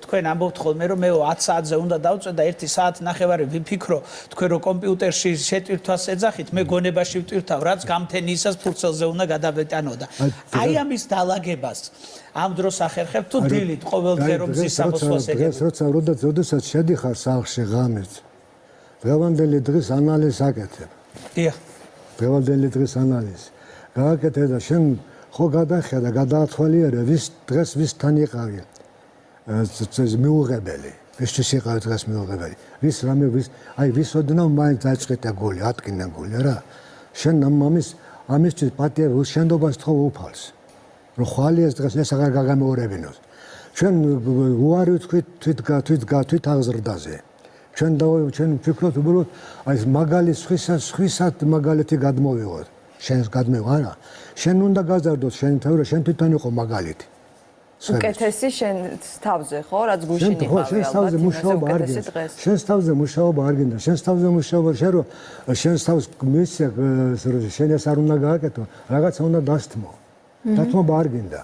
თქვენ ამბობთ ხოლმე რომ მე 10 საათზე უნდა დავწვე და 1 საათი ნახევარი ვიფიქრო თქვენ რომ კომპიუტერში შეტვირთვას ეძახით მე გონებაში ვტვირთავ რაც გამთენისას ფურცელზე უნდა გადავეტანო და აი ამის დალაგებას ამ დროს ახერხებთ თუ დილით ყოველდღე რომ მზის სამოსვლას ეგეთ როდესაც შედიხარ სახლში ღამეს დღევანდელი დღის ანალიზს აკეთებ დიახ დღევანდელი დღის ანალიზი გააკეთე და შენ ხო გადახედა გადაათვალიერე ვის დღეს ვისთან იყავი მიუღებელი ვისთვის იყავი დღეს მიუღებელი ვის რამე ვის აი ვის ოდნავ მაინც დაიწყეთ გული ატკინა გული რა შენ ამისთვის პატიებ შენდობას თხოვ უფალს რომ ხვალიას დღეს ეს აღარ გაგამეორებინოს ჩვენ უარი ვთქვით თვით აღზრდაზე ჩვენ ვფიქრობთ უბრალოდ აი მაგალის სხვისად მაგალითი გადმოვიღოთ შენს გადმევა არა შენ უნდა გაზარდოს შენ თორე შენ თვითონ იყო მაგალითი უკეთესი შენ თავზე ხო რაც გუშინ იყავი შენ თავზე მუშაობა არ გინდა შენ თავზე მუშაობა არ გინდა შენ თავზე მუშაობა შენ რომ შენ თავს მისია შენ ეს არ უნდა გააკეთო რაღაცა უნდა დასთმო დათმობა არ გინდა